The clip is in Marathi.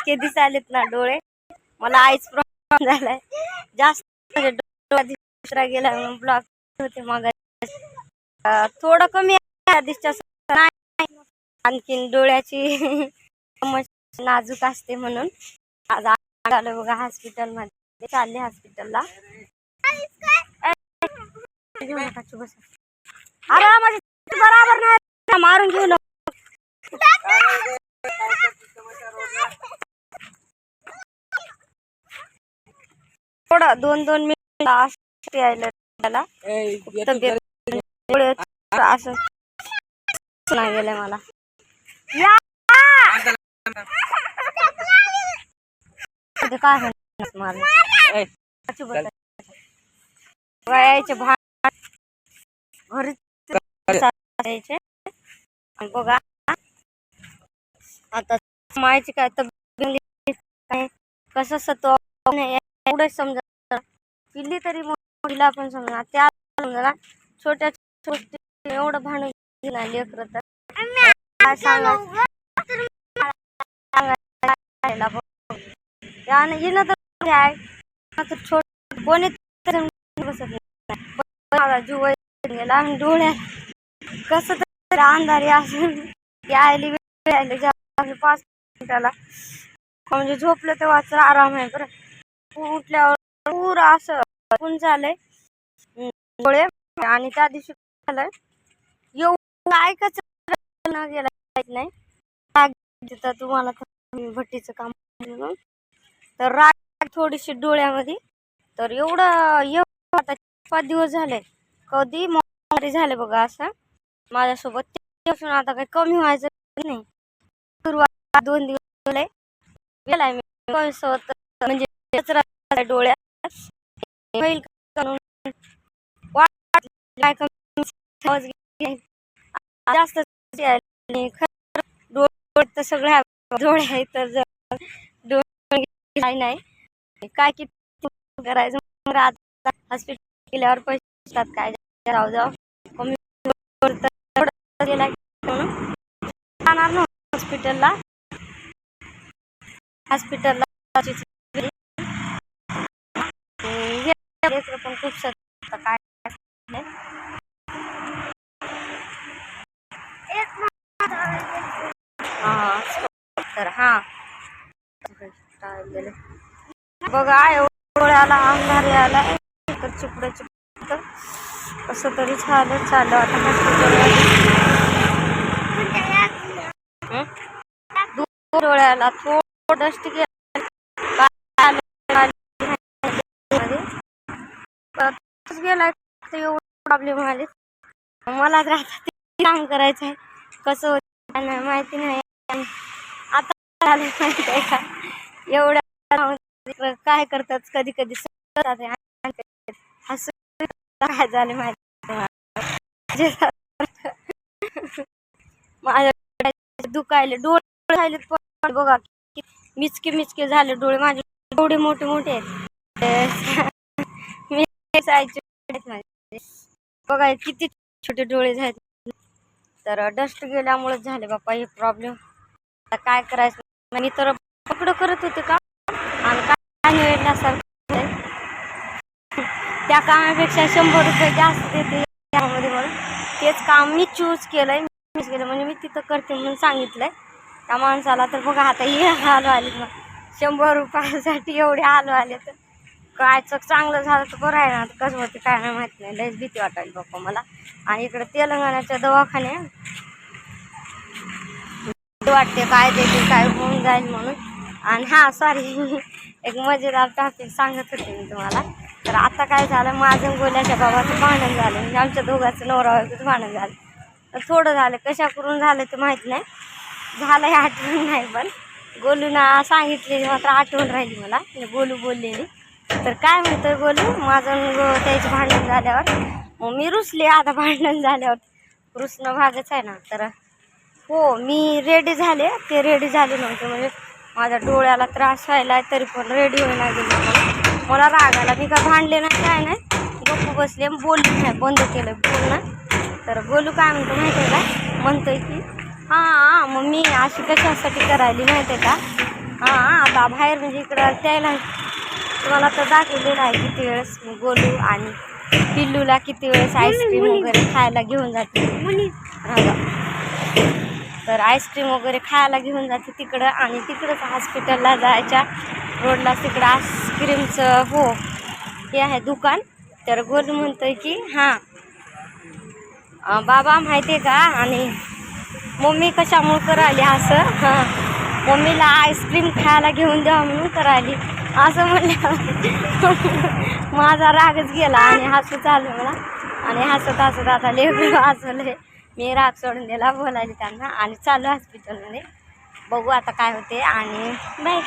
इतके दिसालेत ना डोळे, मला आईच प्रॉब्लेम झालाय जास्त, म्हणजे डोळा दुसरा गेला म्हणून ब्लॉक होते. मग थोडं कमी दिसतं नाही, आणखीन डोळ्याची समस्या नाजूक असते म्हणून आज आलो बघा हॉस्पिटल मध्ये. चालले हॉस्पिटलला. अरे माझी बराबर नाही, मारून घेऊ नको. थोडं 2-2 मिनिट यायला त्याला असं नाही गेलंय मला. काय वयाचे भाग घरी बघा. आता मायची काय तब्येत काय कसं सत्व एवढं समजा, पिल्ली तरी मुलीला पण समजा, त्या समजा छोट्या छोटी एवढं भांडण झाली लेकरं तर काय सांगायचं. येणं तर आहे छोट कोणी बसत नाही. जीव गेला डोळ्यात कसं तर अंधारी असून यायली 5 मिनिटाला, म्हणजे झोपलं तेव्हाच आराम आहे बरं. उठल्यावर पुरा असं ऊन झालंय डोळे. आणि त्या दिवशी झालंय एवढं ऐकायचं गेला नाही तर तुम्हाला भट्टीचं काम म्हणून तर राग थोडीशी डोळ्यामध्ये. तर एवढं 5 दिवस झाले कधी मोरी झाले बघा असं माझ्यासोबत. आता काही कमी व्हायचं नाही. सुरुवात 2 दिवस गेलाय मी म्हणजे डोळ्यात जास्त डोळे सगळ्या डोळे आहेत तर डोळे नाही काय किती करायचं. हॉस्पिटल गेल्यावर पैसे काय राहू जाऊ कमी गेला जाणार ना हॉस्पिटलला पण खूप सत काय तर हा बघा डोळ्याला अंधार यायला तर चिपड कसं तरी चालू आता हॉस्पिटल डोळ्याला थोडं डस्ट गेला एवढं प्रॉब्लेम आले. मला काम करायचं आहे कसं होत माहिती नाही. आता माहिती आहे का एवढं काय करतात कधी कधी काय झाले माहिती माझ्या दुखायले डोळे राहिले बघा मिचके झाले डोळे माझे एवढे मोठे आहेत. बघा किती छोटे डोळे झाले. तर डस्ट गेल्यामुळे झाले बाप्पा हे प्रॉब्लेम. आता काय करायचं मी तर पकड करत होते का आणि काय मिळण्यासारखं त्या कामापेक्षा 100 रुपये जास्त देते त्यामध्ये म्हणून तेच काम मी चूज केलंय. म्हणजे मी तिथं करते म्हणून सांगितलंय त्या माणसाला. तर बघा आता हे हाल आले मग 100 रुपयासाठी एवढे हाल आले. तर काय चांगलं झालं तर बरं आहे ना. कसं होते काय नाही माहित नाही. लयच भीती वाटायली बाप्पा मला. आणि इकडे तेलंगणाच्या दवाखाने वाटते काय देते काय होऊन जाईल म्हणून. आणि हा सॉरी एक मजेदार टॉपिक सांगत होते मी तुम्हाला. तर आता काय झालं माझं गोल्याच्या बाबाचं भांडण झालं. म्हणजे आमच्या दोघांचं नवरा बायकोचं भांडण झालं. तर थोडं झालं कशा करून झालं ते माहीत नाही. झालं हे आठवण नाही पण गोलूना सांगितलेली मात्र आठवण राहिली मला. गोलू बोललेली. तर काय म्हणतोय गोलू माझं त्याचं भांडण झाल्यावर मग मी रुसले. आता भांडण झाल्यावर रुसणं भागच आहे ना. तर हो मी रेडी झाले. ते रेडी झाले नव्हते म्हणजे माझ्या डोळ्याला त्रास व्हायला तरी पण रेडी होईना गेले. मला राग आला. मी काय भांडले नाही काय नाही गप्प बसले बोलले नाही बंद केलं बोलणं. तर गोलू काय म्हणतो माहिती आहे का म्हणतोय की हां मग मी अशी कशासाठी करायली माहिती आहे का हां आता बाहेर म्हणजे इकडं त्याला तुम्हाला तर दाखवलेलं आहे किती वेळेस गोलू आणि पिल्लूला किती वेळेस आईस्क्रीम वगैरे खायला घेऊन जाते तर आईस्क्रीम वगैरे खायला घेऊन जाते तिकडं आणि तिकडंच हॉस्पिटलला जायच्या रोडला तिकडं आईस्क्रीमचं हो हे आहे दुकान. तर गोलू म्हणतोय की हां बाबा माहिती आहे का आणि मम्मी कशामुळे करायली असं हां मम्मीला आईस्क्रीम खायला घेऊन द्या म्हणून करायली असं म्हणलं माझा रागच गेला आणि हसू चालू मला आणि हसत हसत आता लेकरं हसवले मी राग सोडून दिला बोलायला त्यांना आणि चालू हॉस्पिटलमध्ये बघू आता काय होते आणि बाय.